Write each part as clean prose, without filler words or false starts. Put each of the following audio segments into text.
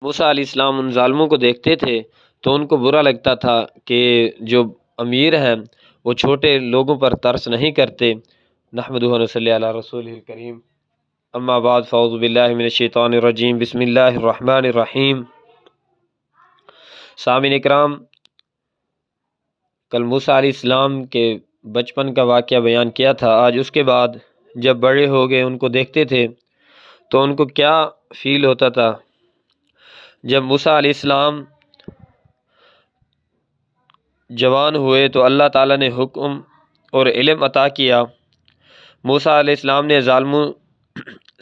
موسیٰ علیہ السلام ان ظالموں کو دیکھتے تھے تو ان کو برا لگتا تھا کہ جو امیر ہیں وہ چھوٹے لوگوں پر ترس نہیں کرتے۔ نحمدہ و نصلی علی رسولہ الکریم، اما بعد فاعوذ باللہ من الشیطان الرجیم، بسم اللہ الرحمن الرحیم۔ سامعین اکرام، کل موسیٰ علیہ السلام کے بچپن کا واقعہ بیان کیا تھا۔ آج اس کے بعد جب بڑے ہو گئے ان کو دیکھتے تھے تو ان کو کیا فیل ہوتا تھا۔ جب موسیٰ علیہ السلام جوان ہوئے تو اللہ تعالیٰ نے حکم اور علم عطا کیا۔ موسیٰ علیہ السلام نے ظالموں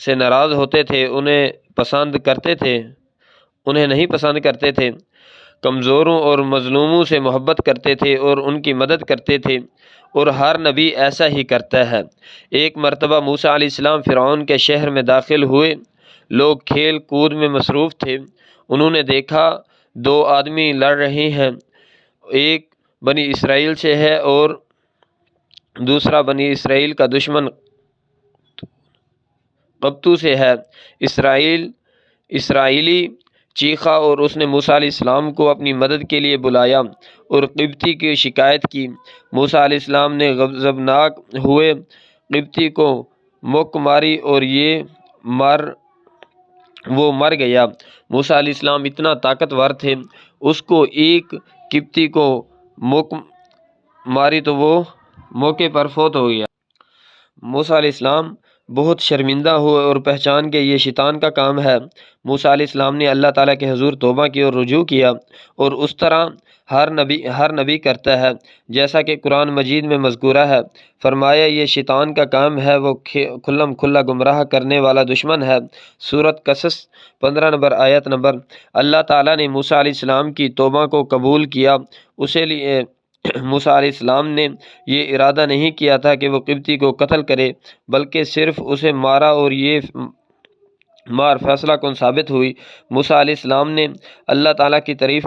سے ناراض ہوتے تھے، انہیں پسند کرتے تھے، انہیں نہیں پسند کرتے تھے، کمزوروں اور مظلوموں سے محبت کرتے تھے اور ان کی مدد کرتے تھے، اور ہر نبی ایسا ہی کرتا ہے۔ ایک مرتبہ موسیٰ علیہ السلام فرعون کے شہر میں داخل ہوئے، لوگ کھیل کود میں مصروف تھے۔ انہوں نے دیکھا دو آدمی لڑ رہے ہیں، ایک بنی اسرائیل سے ہے اور دوسرا بنی اسرائیل کا دشمن قبطو سے ہے۔ اسرائیلی چیخا اور اس نے موسیٰ علیہ السلام کو اپنی مدد کے لیے بلایا اور قبطی کی شکایت کی۔ موسیٰ علیہ السلام نے غضبناک ہوئے قبطی کو مک ماری اور وہ مر گیا۔ موسیٰ علیہ السلام اتنا طاقتور تھے، اس کو ایک قبطی کو مک ماری تو وہ موقع پر فوت ہو گیا۔ موسیٰ علیہ السلام بہت شرمندہ ہوئے اور پہچان کے یہ شیطان کا کام ہے۔ موسیٰ علیہ السلام نے اللہ تعالیٰ کے حضور توبہ کی اور رجوع کیا، اور اس طرح ہر نبی کرتا ہے، جیسا کہ قرآن مجید میں مذکورہ ہے۔ فرمایا یہ شیطان کا کام ہے، وہ کھلم کھلا گمراہ کرنے والا دشمن ہے۔ سورۃ قصص 15 نمبر آیت نمبر۔ اللہ تعالیٰ نے موسیٰ علیہ السلام کی توبہ کو قبول کیا۔ اسے لیے موسیٰ علیہ السلام نے یہ ارادہ نہیں کیا تھا کہ وہ قبطی کو قتل کرے، بلکہ صرف اسے مارا، اور یہ مار فیصلہ کن ثابت ہوئی۔ موسیٰ علیہ السلام نے اللہ تعالیٰ کی تعریف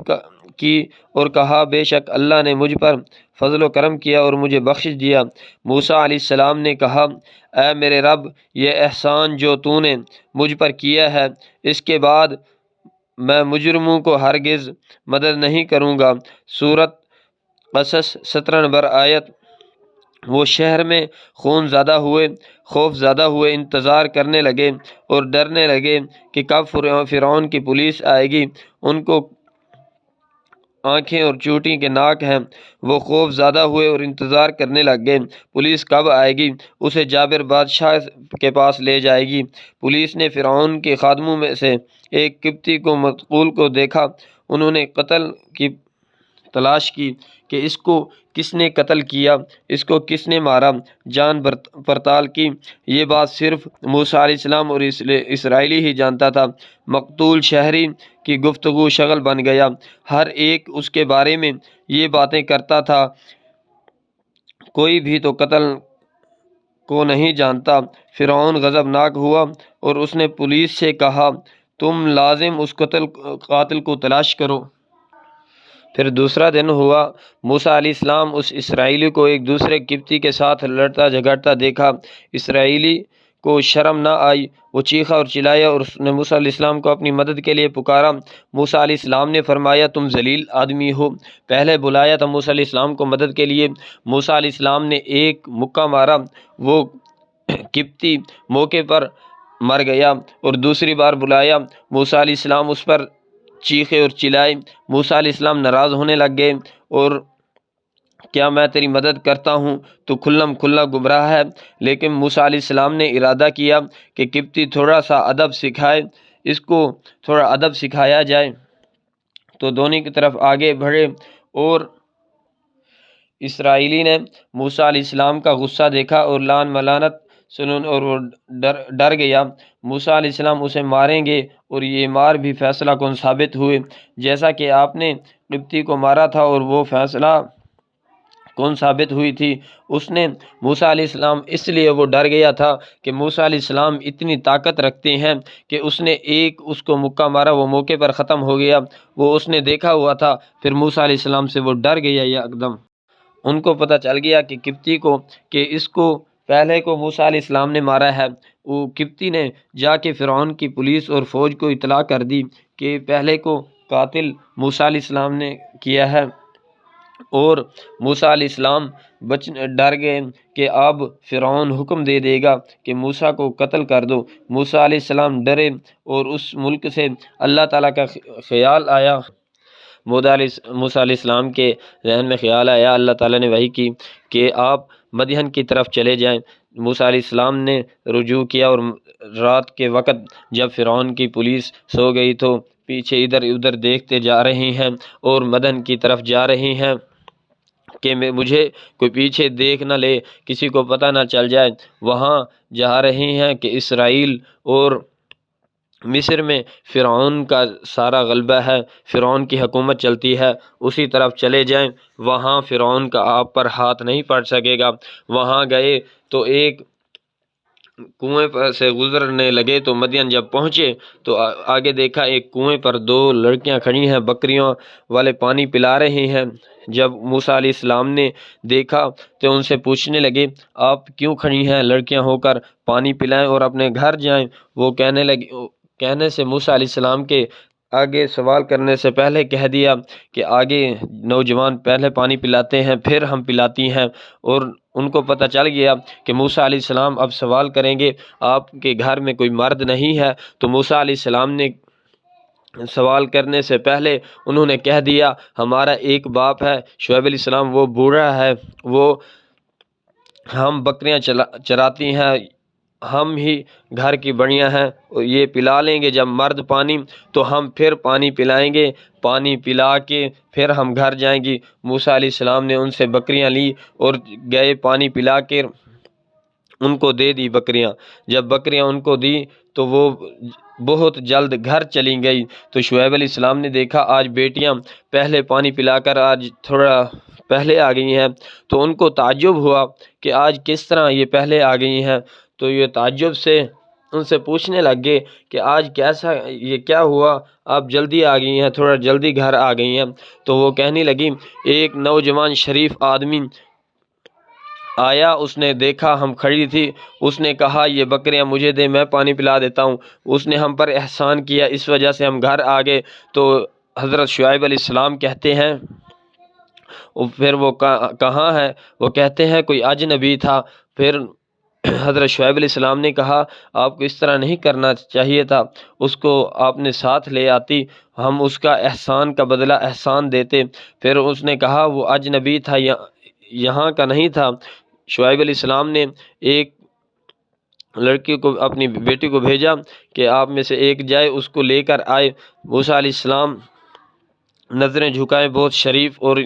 کی اور کہا بے شک اللہ نے مجھ پر فضل و کرم کیا اور مجھے بخشش دیا۔ موسیٰ علیہ السلام نے کہا اے میرے رب، یہ احسان جو تو نے مجھ پر کیا ہے، اس کے بعد میں مجرموں کو ہرگز مدد نہیں کروں گا۔ سورۃ قصص 17 نمبر آیت۔ وہ شہر میں خوف زدہ ہوئے انتظار کرنے لگے اور ڈرنے لگے کہ کب فرعون کی پولیس آئے گی۔ ان کو آنکھیں اور چوٹی کے ناک ہیں۔ وہ خوف زدہ ہوئے اور انتظار کرنے لگ گئے، پولیس کب آئے گی، اسے جابر بادشاہ کے پاس لے جائے گی۔ پولیس نے فرعون کے خادموں میں سے ایک قبطی کو مقتول کو دیکھا۔ انہوں نے قتل کی تلاش کی کہ اس کو کس نے قتل کیا، اس کو کس نے مارا، جان پڑتال کی۔ یہ بات صرف موسیٰ علیہ السلام اور اسرائیلی ہی جانتا تھا۔ مقتول شہری کی گفتگو شغل بن گیا، ہر ایک اس کے بارے میں یہ باتیں کرتا تھا، کوئی بھی تو قتل کو نہیں جانتا۔ فرعون غضبناک ہوا اور اس نے پولیس سے کہا تم لازم اس قاتل کو تلاش کرو۔ پھر دوسرا دن ہوا، موسیٰ علیہ السلام اس اسرائیلی کو ایک دوسرے قبطی کے ساتھ لڑتا جھگڑتا دیکھا۔ اسرائیلی کو شرم نہ آئی، وہ چیخا اور چلایا اور اس نے موسیٰ علیہ السلام کو اپنی مدد کے لیے پکارا۔ موسیٰ علیہ السلام نے فرمایا تم ذلیل آدمی ہو، پہلے بلایا تھا موسیٰ علیہ السلام کو مدد کے لیے۔ موسیٰ علیہ السلام نے ایک مکہ مارا، وہ قبطی موقع پر مر گیا، اور دوسری بار بلایا، موسیٰ علیہ السلام اس پر چیخے اور چلائے۔ موسیٰ علیہ السلام ناراض ہونے لگ گئے اور کیا میں تیری مدد کرتا ہوں تو کھلم کھلا گمراہ ہے۔ لیکن موسیٰ علیہ السلام نے ارادہ کیا کہ قبطی تھوڑا سا ادب سکھائے، اس کو تھوڑا ادب سکھایا جائے، تو دونوں کی طرف آگے بڑھے، اور اسرائیلی نے موسیٰ علیہ السلام کا غصہ دیکھا اور لان ملانت سنن اور وہ ڈر گیا۔ موسیٰ علیہ السلام اسے ماریں گے، اور یہ مار بھی فیصلہ کن ثابت ہوئے، جیسا کہ آپ نے قبطی کو مارا تھا اور وہ فیصلہ کن ثابت ہوئی تھی۔ اس نے موسیٰ علیہ السلام اس لیے وہ ڈر گیا تھا کہ موسیٰ علیہ السلام اتنی طاقت رکھتے ہیں کہ اس نے ایک اس کو مکہ مارا، وہ موقع پر ختم ہو گیا، وہ اس نے دیکھا ہوا تھا۔ پھر موسیٰ علیہ السلام سے وہ ڈر گیا، ایک دم ان کو پتہ چل گیا کہ قبطی کو کہ اس کو پہلے کو موسیٰ علیہ السلام نے مارا ہے۔ وہ قبطی نے جا کے فرعون کی پولیس اور فوج کو اطلاع کر دی کہ پہلے کو قاتل موسیٰ علیہ السلام نے کیا ہے، اور موسیٰ علیہ السلام ڈر گئے کہ اب فرعون حکم دے دے گا کہ موسیٰ کو قتل کر دو۔ موسیٰ علیہ السلام ڈرے اور اس ملک سے اللہ تعالیٰ کا خیال آیا، موسیٰ علیہ السلام کے ذہن میں خیال آیا، اللہ تعالیٰ نے وحی کی کہ آپ مدین کی طرف چلے جائیں۔ موسیٰ علیہ السلام نے رجوع کیا، اور رات کے وقت جب فرعون کی پولیس سو گئی تو پیچھے ادھر ادھر دیکھتے جا رہے ہیں اور مدین کی طرف جا رہے ہیں کہ مجھے کوئی پیچھے دیکھ نہ لے، کسی کو پتہ نہ چل جائے۔ وہاں جا رہے ہیں کہ اسرائیل اور مصر میں فرعون کا سارا غلبہ ہے، فرعون کی حکومت چلتی ہے، اسی طرف چلے جائیں، وہاں فرعون کا آپ پر ہاتھ نہیں پڑ سکے گا۔ وہاں گئے تو ایک کنویں پر سے گزرنے لگے تو مدین جب پہنچے تو آگے دیکھا ایک کنویں پر 2 لڑکیاں کھڑی ہیں، بکریوں والے پانی پلا رہے ہیں۔ جب موسیٰ علیہ السلام نے دیکھا تو ان سے پوچھنے لگے، آپ کیوں کھڑی ہیں لڑکیاں ہو کر، پانی پلائیں اور اپنے گھر جائیں۔ وہ کہنے سے موسیٰ علیہ السلام کے آگے سوال کرنے سے پہلے کہہ دیا کہ آگے نوجوان پہلے پانی پلاتے ہیں پھر ہم پلاتی ہیں، اور ان کو پتہ چل گیا کہ موسیٰ علیہ السلام اب سوال کریں گے آپ کے گھر میں کوئی مرد نہیں ہے، تو موسیٰ علیہ السلام نے سوال کرنے سے پہلے انہوں نے کہہ دیا ہمارا ایک باپ ہے شعیب علیہ السلام، وہ بوڑھا ہے، وہ ہم بکریاں چراتی ہیں، ہم ہی گھر کی بڑیاں ہیں، یہ پلا لیں گے جب مرد پانی تو ہم پھر پانی پلائیں گے، پانی پلا کے پھر ہم گھر جائیں گی۔ موسیٰ علیہ السلام نے ان سے بکریاں لی اور گئے پانی پلا کے ان کو دے دی بکریاں۔ جب بکریاں ان کو دی تو وہ بہت جلد گھر چلی گئی، تو شعیب علیہ السلام نے دیکھا آج بیٹیاں پہلے پانی پلا کر آج تھوڑا پہلے آ گئی ہیں، تو ان کو تعجب ہوا کہ آج کس طرح یہ پہلے آ گئی ہیں، تو یہ تعجب سے ان سے پوچھنے لگ گئے کہ آج کیسا یہ کیا ہوا، آپ جلدی آ گئی ہیں، تھوڑا جلدی گھر آ گئی ہیں۔ تو وہ کہنے لگی ایک نوجوان شریف آدمی آیا، اس نے دیکھا ہم کھڑی تھی، اس نے کہا یہ بکریاں مجھے دے، میں پانی پلا دیتا ہوں، اس نے ہم پر احسان کیا، اس وجہ سے ہم گھر آ گئے۔ تو حضرت شعیب علیہ السلام کہتے ہیں پھر وہ کہاں ہے، وہ کہتے ہیں کوئی اجنبی تھا۔ پھر حضرت شعیب علیہ السلام نے کہا آپ کو اس طرح نہیں کرنا چاہیے تھا، اس کو آپ نے ساتھ لے آتی، ہم اس کا احسان کا بدلہ احسان دیتے۔ پھر اس نے کہا وہ اجنبی تھا، یہاں کا نہیں تھا۔ شعیب علیہ السلام نے ایک لڑکی کو، اپنی بیٹی کو بھیجا کہ آپ میں سے ایک جائے اس کو لے کر آئے۔ موسیٰ علیہ السلام نظریں جھکائے، بہت شریف اور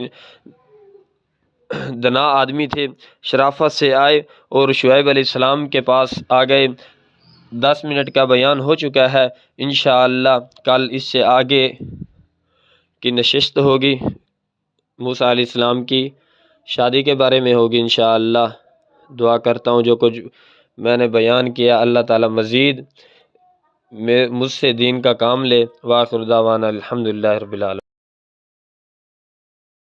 دنا آدمی تھے، شرافت سے آئے اور شعیب علیہ السلام کے پاس آ گئے۔ 10 منٹ کا بیان ہو چکا ہے، انشاءاللہ کل اس سے آگے کی نشست ہوگی، موسیٰ علیہ السلام کی شادی کے بارے میں ہوگی انشاءاللہ۔ دعا کرتا ہوں جو کچھ میں نے بیان کیا اللہ تعالی مزید مجھ سے دین کا کام لے۔ وآخر دعوانا الحمدللہ رب العالمین۔